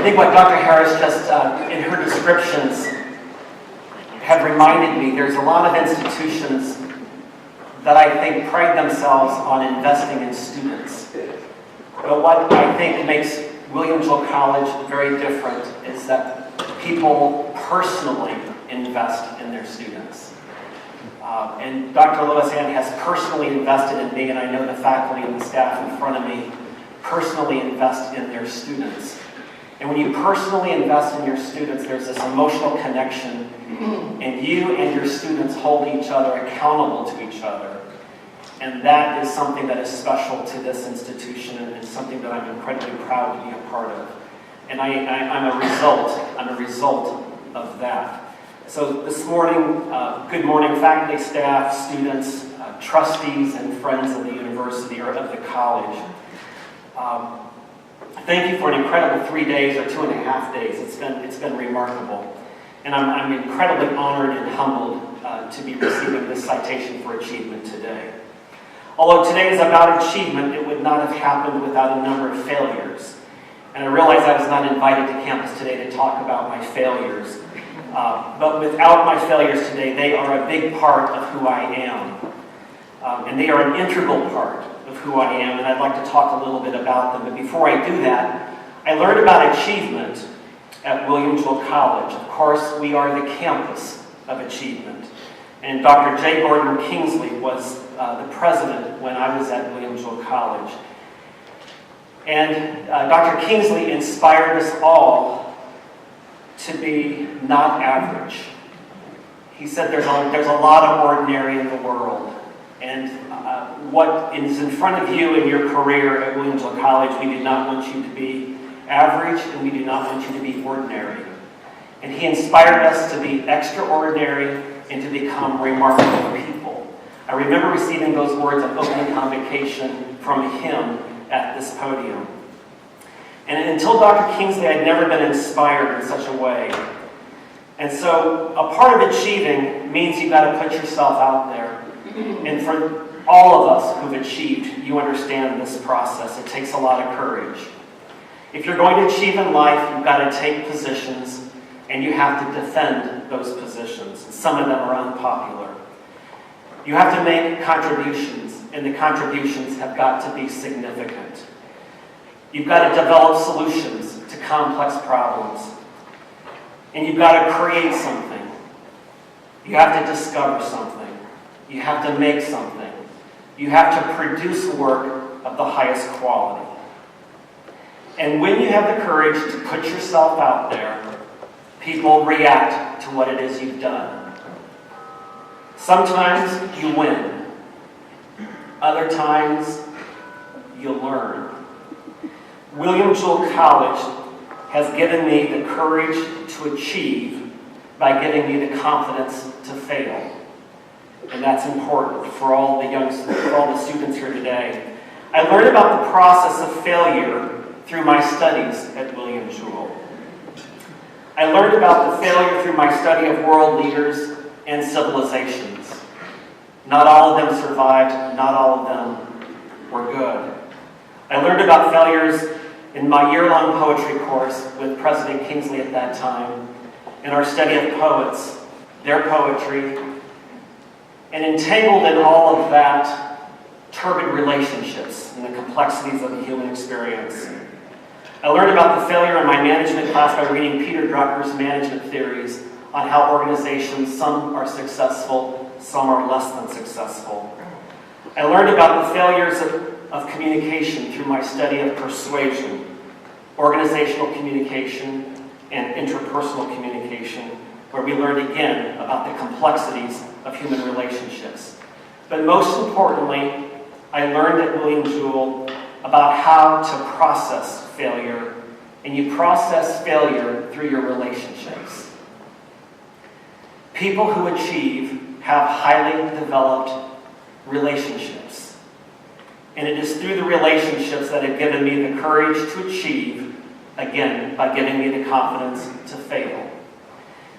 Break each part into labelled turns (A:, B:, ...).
A: think what Dr. Harris just, in her descriptions, have reminded me, there's a lot of institutions that I think pride themselves on investing in students. But what I think makes William Jewell College very different is that people personally invest in their students. And Dr. Lois Ann has personally invested in me, and I know the faculty and the staff in front of me personally invest in their students. And when you personally invest in your students, there's this emotional connection, and you and your students hold each other accountable to each other. And that is something that is special to this institution, and it's something that I'm incredibly proud to be a part of. And I'm a result of that. So this morning, good morning faculty, staff, students, trustees, and friends of the university or of the college. Thank you for an incredible 3 days or 2.5 days. It's been remarkable. And I'm incredibly honored and humbled to be receiving this citation for achievement today. Although today is about achievement, it would not have happened without a number of failures. And I realize I was not invited to campus today to talk about my failures. But without my failures today, they are a big part of who I am. And they are an integral part of who I am, and I'd like to talk a little bit about them. But before I do that, I learned about achievement at William Jewell College. Of course, we are the campus of achievement. And Dr. J. Gordon Kingsley was the president when I was at William Jewell College. And Dr. Kingsley inspired us all to be not average. He said there's a lot of ordinary in the world. And what is in front of you in your career at William Jewell College, we do not want you to be average, and we do not want you to be ordinary. And he inspired us to be extraordinary and to become remarkable people. I remember receiving those words of opening convocation from him at this podium. And until Dr. Kingsley, I'd never been inspired in such a way. And so a part of achieving means you've got to put yourself out there. And for all of us who've achieved, you understand this process. It takes a lot of courage. If you're going to achieve in life, you've got to take positions, and you have to defend those positions. Some of them are unpopular. You have to make contributions, and the contributions have got to be significant. You've got to develop solutions to complex problems. And you've got to create something. You have to discover something. You have to make something. You have to produce work of the highest quality. And when you have the courage to put yourself out there, people react to what it is you've done. Sometimes you win. Other times you learn. William Jewell College has given me the courage to achieve by giving me the confidence to fail. And that's important for all the students here today. I learned about the process of failure through my studies at William Jewell. I learned about the failure through my study of world leaders and civilizations. Not all of them survived, not all of them were good. I learned about failures in my year-long poetry course with President Kingsley at that time, in our study of poets, their poetry, and entangled in all of that, turbid relationships and the complexities of the human experience. I learned about the failure in my management class by reading Peter Drucker's management theories on how organizations, some are successful, some are less than successful. I learned about the failures of communication through my study of persuasion, organizational communication, and interpersonal communication, where we learned again about the complexities of human relationships. But most importantly, I learned at William Jewell about how to process failure, and you process failure through your relationships. People who achieve have highly developed relationships. And it is through the relationships that have given me the courage to achieve, again, by giving me the confidence to fail.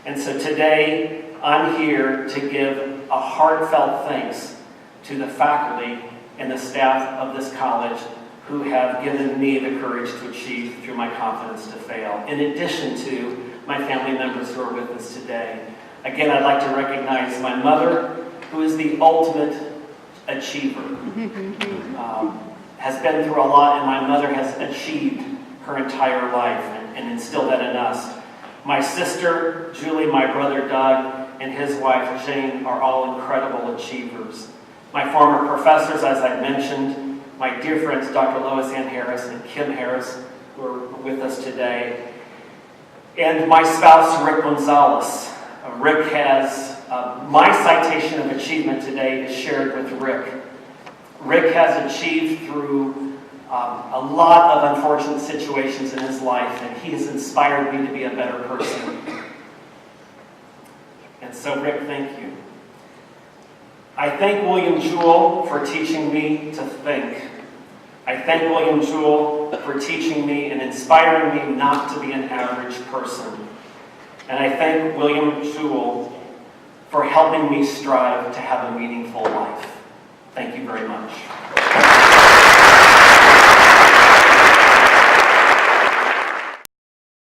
A: And so today, I'm here to give a heartfelt thanks to the faculty and the staff of this college who have given me the courage to achieve through my confidence to fail, in addition to my family members who are with us today. Again, I'd like to recognize my mother, who is the ultimate achiever. Has been through a lot, and my mother has achieved her entire life and instilled that in us. My sister, Julie, my brother, Doug, and his wife, Jane, are all incredible achievers. My former professors, as I mentioned, my dear friends, Dr. Lois Ann Harris and Kim Harris, who are with us today, and my spouse, Rick Gonzalez. Rick has, my citation of achievement today is shared with Rick. Rick has achieved through a lot of unfortunate situations in his life, and he has inspired me to be a better person. And so, Rick, thank you. I thank William Jewell for teaching me to think. I thank William Jewell for teaching me and inspiring me not to be an average person. And I thank William Jewell for helping me strive to have a meaningful life. Thank you very much.